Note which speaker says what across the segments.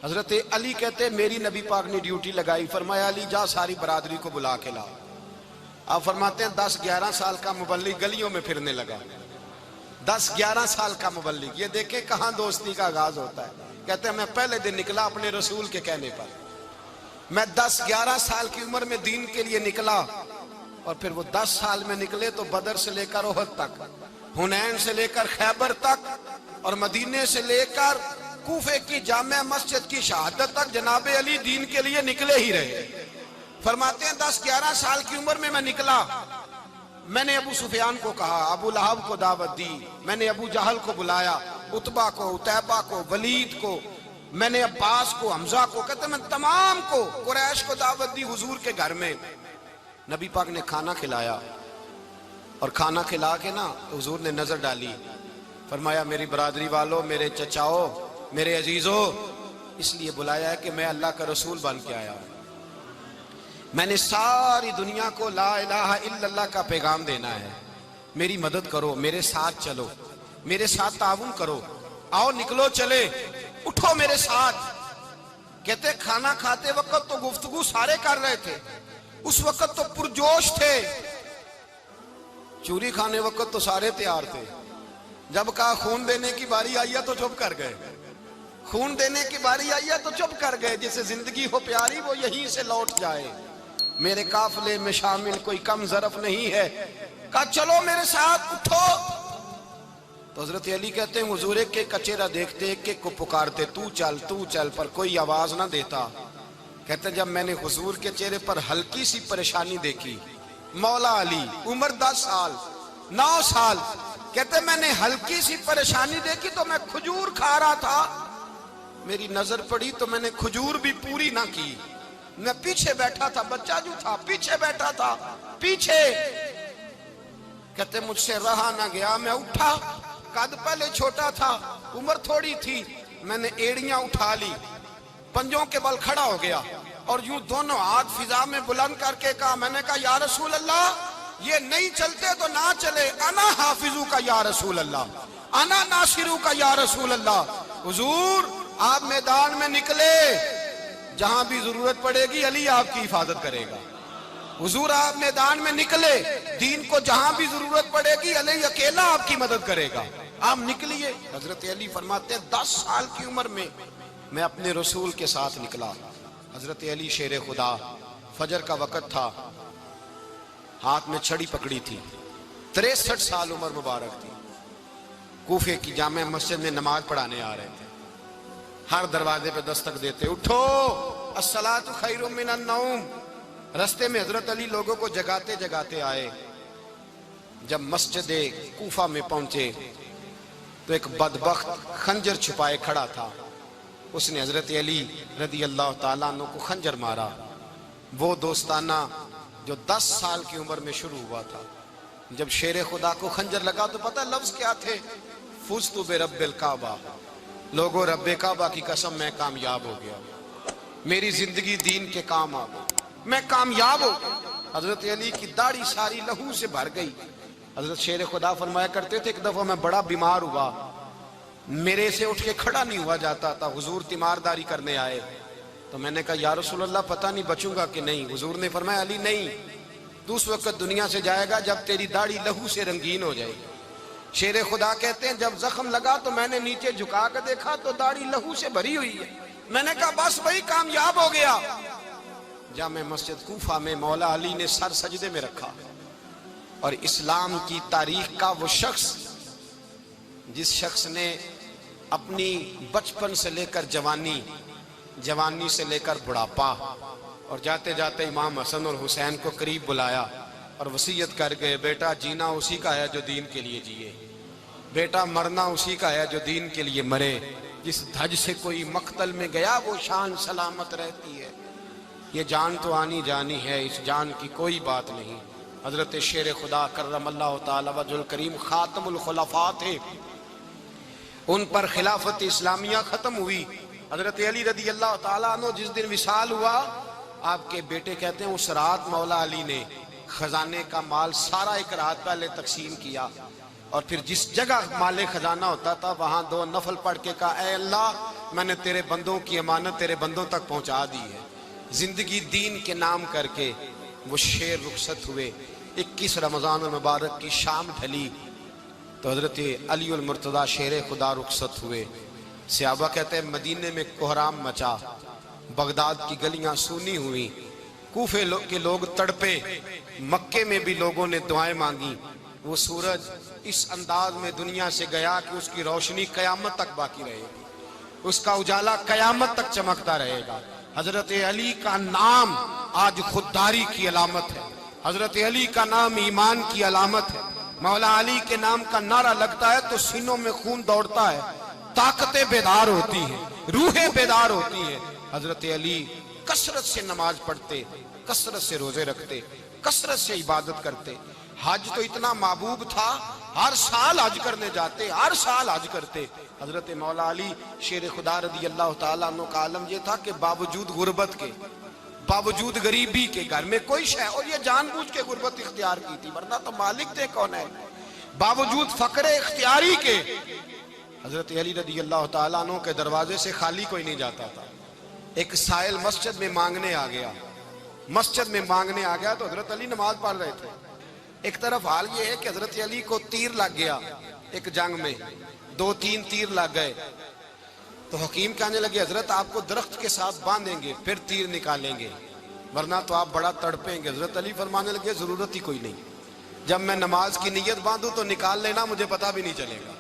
Speaker 1: حضرت علی کہتے میری نبی پاک نے ڈیوٹی لگائی، فرمایا علی جا ساری برادری کو بلا کے لا۔ آپ فرماتے ہیں 10-11 سال کا مبلغ گلیوں میں پھرنے لگا، 10-11 سال کا مبلغ، یہ دیکھیں کہاں دوستی کا آغاز ہوتا ہے۔ کہتے ہیں میں پہلے دن نکلا اپنے رسول کے کہنے پر، میں 10-11 سال کی عمر میں دین کے لیے نکلا، اور پھر وہ 10 سال میں نکلے تو بدر سے لے کر احد تک، حنین سے لے کر خیبر تک، اور مدینے سے لے کر کوفے کی جامع مسجد کی شہادت تک جناب علی دین کے لیے نکلے ہی رہے۔ فرماتے ہیں 10-11 سال کی عمر میں نکلا، میں نے ابو سفیان کو کہا، ابو لہب کو دعوت دی، میں نے ابو جہل کو بلایا، عتبہ کو، عتیبہ کو، ولید کو، میں نے عباس کو، حمزہ کو، کہتے ہیں میں تمام کو، قریش کو دعوت دی حضور کے گھر میں۔ نبی پاک نے کھانا کھلایا، اور کھانا کھلا کے نا حضور نے نظر ڈالی، فرمایا میری برادری والوں، میرے چچاؤ، میرے عزیزوں، اس لیے بلایا ہے کہ میں اللہ کا رسول بن کے آیا ہوں، میں نے ساری دنیا کو لا الہ الا اللہ کا پیغام دینا ہے، میری مدد کرو، میرے ساتھ چلو، میرے ساتھ تعاون کرو، آؤ نکلو چلے، اٹھو میرے ساتھ۔ کہتے کھانا کھاتے وقت تو گفتگو سارے کر رہے تھے، اس وقت تو پرجوش تھے، چوری کھانے وقت تو سارے تیار تھے، جب کہا خون دینے کی باری آئی ہے تو چپ کر گئے، خون دینے کی باری آئی ہے تو چپ کر گئے، جسے زندگی ہو پیاری وہ یہیں سے لوٹ جائے، میرے قافلے میں شامل کوئی کم ظرف نہیں ہے، کہا چلو میرے ساتھ اٹھو۔ تو حضرت علی کہتے ہیں حضور ایک ایک کا چہرہ دیکھتے، ایک ایک کو پکارتے، تو چل، پر کوئی آواز نہ دیتا۔ کہتے ہیں جب میں نے حضور کے چہرے پر ہلکی سی پریشانی دیکھی، مولا علی عمر 10 سال 9 سال، کہتے میں نے ہلکی سی پریشانی دیکھی تو میں کھجور کھا رہا تھا، میری نظر پڑی تو میں نے کھجور بھی پوری نہ کی، میں پیچھے بیٹھا تھا، بچہ جو تھا پیچھے بیٹھا تھا، پیچھے۔ کہتے مجھ سے رہا نہ گیا، میں اٹھا، قد پہلے چھوٹا تھا، عمر تھوڑی تھی، میں نے ایڑیاں اٹھا لی، پنجوں کے بل کھڑا ہو گیا، اور یوں دونوں ہاتھ فضا میں بلند کر کے کہا، میں نے کہا یا رسول اللہ یہ نہیں چلتے تو نہ چلے، انا حافظو کا یا رسول اللہ، انا ناصرو کا یا رسول اللہ۔ حضور آپ میدان میں نکلے، جہاں بھی ضرورت پڑے گی علی آپ کی حفاظت کرے گا۔ حضور آپ میدان میں نکلے، دین کو جہاں بھی ضرورت پڑے گی علی اکیلا آپ کی مدد کرے گا، آپ نکلیے۔ حضرت علی فرماتے ہیں 10 سال کی عمر میں اپنے رسول کے ساتھ نکلا۔ حضرت علی شیر خدا، فجر کا وقت تھا، ہاتھ میں چھڑی پکڑی تھی، 63 سال عمر مبارک تھی، کوفے کی جامع مسجد میں نماز پڑھانے آ رہے تھے، ہر دروازے پہ دستک دیتے، اٹھو الصلاۃ خیر من النوم۔ رستے میں حضرت علی لوگوں کو جگاتے جگاتے آئے، جب مسجد کوفہ میں پہنچے تو ایک بدبخت خنجر چھپائے کھڑا تھا، اس نے حضرت علی رضی اللہ تعالیٰ عنہ کو خنجر مارا، وہ دوستانہ جو 10 سال کی عمر میں شروع ہوا تھا۔ جب شیر خدا کو خنجر لگا تو پتہ لفظ کیا تھے؟ فزت برب الکعبہ، لوگوں رب کعبہ کی قسم میں کامیاب ہو گیا، میری زندگی دین کے کام آ گئی، میں کامیاب ہو گیا۔ حضرت علی کی داڑھی ساری لہو سے بھر گئی۔ حضرت شیر خدا فرمایا کرتے تھے ایک دفعہ میں بڑا بیمار ہوا، میرے سے اٹھ کے کھڑا نہیں ہوا جاتا تھا، حضور تیمارداری کرنے آئے تو میں نے کہا یا رسول اللہ پتہ نہیں بچوں گا کہ نہیں۔ حضور نے فرمایا علی نہیں، تو اس وقت دنیا سے جائے گا جب تیری داڑھی لہو سے رنگین ہو جائے گی۔ شیر خدا کہتے ہیں جب زخم لگا تو میں نے نیچے جھکا کے دیکھا تو داڑھی لہو سے بھری ہوئی ہے، میں نے کہا بس وہی کامیاب ہو گیا۔ جامع مسجد کوفہ میں مولا علی نے سر سجدے میں رکھا، اور اسلام کی تاریخ کا وہ شخص جس شخص نے اپنی بچپن سے لے کر جوانی، جوانی سے لے کر بڑھاپا، اور جاتے جاتے امام حسن اور حسین کو قریب بلایا اور وصیت کر گئے بیٹا جینا اسی کا ہے جو دین کے لیے جیے، بیٹا مرنا اسی کا ہے جو دین کے لیے مرے، جس دھج سے کوئی مقتل میں گیا وہ شان سلامت رہتی ہے، یہ جان تو آنی جانی ہے، اس جان کی کوئی بات نہیں۔ حضرت شیر خدا کرم اللہ تعالی وجہ الکریم خاتم الخلفاء تھے، ان پر خلافت اسلامیہ ختم ہوئی۔ حضرت علی رضی اللہ تعالیٰ عنہ جس دن وصال ہوا، آپ کے بیٹے کہتے ہیں اس رات مولا علی نے خزانے کا مال سارا ایک رات پہلے تقسیم کیا، اور پھر جس جگہ مال خزانہ ہوتا تھا وہاں 2 نفل پڑھ کے کہا اے اللہ میں نے تیرے بندوں کی امانت تیرے بندوں تک پہنچا دی ہے۔ زندگی دین کے نام کر کے وہ شیر رخصت ہوئے۔ 21 رمضان المبارک کی شام ڈھلی تو حضرت علی المرتضیٰ شیر خدا رخصت ہوئے۔ صحابہ کہتے ہیں مدینے میں کوہرام مچا، بغداد کی گلیاں سونی ہوئی، کوفے کے لوگ تڑپے، مکے میں بھی لوگوں نے دعائیں مانگی۔ وہ سورج اس انداز میں دنیا سے گیا کہ اس کی روشنی قیامت تک باقی رہے گی، اس کا اجالا قیامت تک چمکتا رہے گا۔ حضرت علی کا نام آج خودداری کی علامت ہے، حضرت علی کا نام ایمان کی علامت ہے۔ مولا علی کے نام کا نعرہ لگتا ہے تو سینوں میں خون دوڑتا ہے، طاقتیں بیدار ہوتی ہیں، روحیں بیدار ہوتی ہیں۔ حضرت علی کثرت سے نماز پڑھتے، کثرت سے روزے رکھتے، کثرت سے عبادت کرتے۔ حج تو اتنا محبوب تھا، ہر سال حج کرنے جاتے، ہر سال حج کرتے۔ حضرت مولا علی شیر خدا رضی اللہ تعالیٰ عنہ کا عالم یہ تھا کہ باوجود غربت کے، باوجود غریبی کے، گھر میں کوئی شے، اور یہ جان بوجھ کے غربت اختیار کی تھی ورنہ تو مالک تھے کون ہے، باوجود فقر اختیاری کے حضرت علی رضی اللہ تعالیٰ عنہ کے دروازے سے خالی کوئی نہیں جاتا تھا۔ ایک سائل مسجد میں مانگنے آ گیا، مسجد میں مانگنے آ گیا تو حضرت علی نماز پڑھ رہے تھے۔ ایک طرف حال یہ ہے کہ حضرت علی کو تیر لگ گیا ایک جنگ میں، 2-3 تیر لگ گئے تو حکیم کہنے لگے حضرت آپ کو درخت کے ساتھ باندھیں گے پھر تیر نکالیں گے ورنہ تو آپ بڑا تڑپیں گے۔ حضرت علی فرمانے لگے ضرورت ہی کوئی نہیں، جب میں نماز کی نیت باندھوں تو نکال لینا، مجھے پتہ بھی نہیں چلے گا۔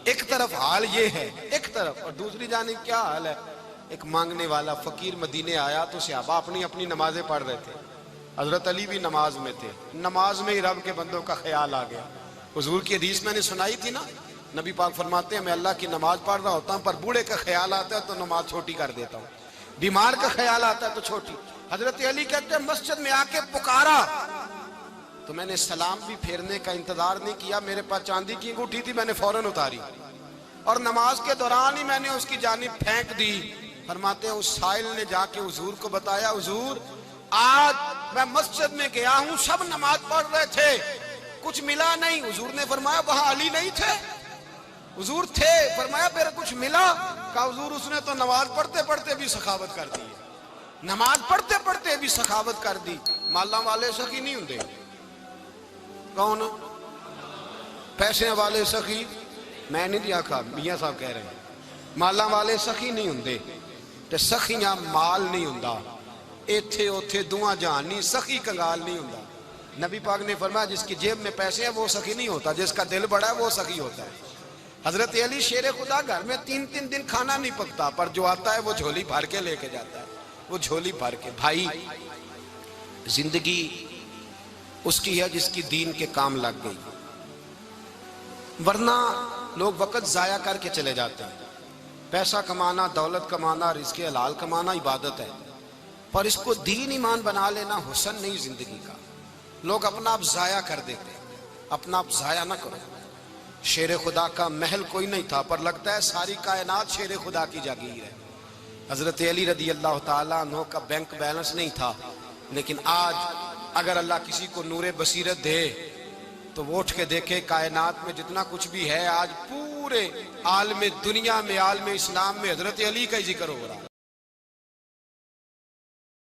Speaker 1: ایک طرف حال یہ ہے، ایک طرف، اور دوسری جانب کیا حال ہے؟ ایک مانگنے والا فقیر مدینے آیا تو صحابہ اپنی اپنی نمازیں پڑھ رہے تھے، حضرت علی بھی نماز میں تھے۔ نماز میں ہی رب کے بندوں کا خیال آ گیا۔ حضور کی حدیث میں نے سنائی تھی نا، نبی پاک فرماتے ہیں میں اللہ کی نماز پڑھ رہا ہوتا ہوں پر بوڑھے کا خیال آتا ہے تو نماز چھوٹی کر دیتا ہوں، بیمار کا خیال آتا ہے تو چھوٹی۔ حضرت علی کہتے ہیں مسجد میں آ کے پکارا تو میں نے سلام بھی پھیرنے کا انتظار نہیں کیا، میرے پاس چاندی کی انگوٹھی تھی، میں نے فوراً اتاری اور نماز کے دوران ہی میں نے اس کی جانب پھینک دی۔ فرماتے ہیں اس سائل نے جا کے حضور کو بتایا، حضور آج میں مسجد میں گیا ہوں، سب نماز پڑھ رہے تھے، کچھ ملا نہیں۔ حضور نے فرمایا وہاں علی نہیں تھے؟ حضور تھے۔ فرمایا پھر کچھ ملا؟ کہا حضور اس نے تو نماز پڑھتے پڑھتے بھی سخاوت کر دی، نماز پڑھتے پڑھتے بھی سخاوت کر دی۔ مالاں والے سخی نہیں ہوندے، کون؟ پیسے والے سخی میں نہیں دیا کھا، میاں صاحب کہہ رہے ہیں مالاں والے سخی نہیں ہوندے تے سخیاں مال نہیں ہوندا، ایتھے اوتھے دعا جہان نہیں، سخی کنگال نہیں ہوندا۔ نبی پاک نے فرمایا جس کی جیب میں پیسے ہیں وہ سخی نہیں ہوتا، جس کا دل بڑا ہے وہ سخی ہوتا ہے۔ حضرت علی شیر خدا گھر میں 3 دن کھانا نہیں پکتا پر جو آتا ہے وہ جھولی بھر کے لے کے جاتا ہے، وہ جھولی بھر کے۔ بھائی زندگی اس کی ہے جس کی دین کے کام لگ گئی، ورنہ لوگ وقت ضائع کر کے چلے جاتے ہیں۔ پیسہ کمانا، دولت کمانا، رزق حلال کمانا عبادت ہے، پر اس کو دین ایمان بنا لینا حسن نہیں زندگی کا۔ لوگ اپنا آپ ضائع کر دیتے ہیں، اپنا آپ ضائع نہ کرو۔ شیر خدا کا محل کوئی نہیں تھا پر لگتا ہے ساری کائنات شیر خدا کی جاگیر ہے۔ حضرت علی رضی اللہ تعالیٰ عنہ کا بینک بیلنس نہیں تھا، لیکن آج اگر اللہ کسی کو نور بصیرت دے تو وہ اٹھ کے دیکھے کائنات میں جتنا کچھ بھی ہے آج پورے عالم دنیا میں، عالم اسلام میں حضرت علی کا ہی ذکر ہو رہا ہے۔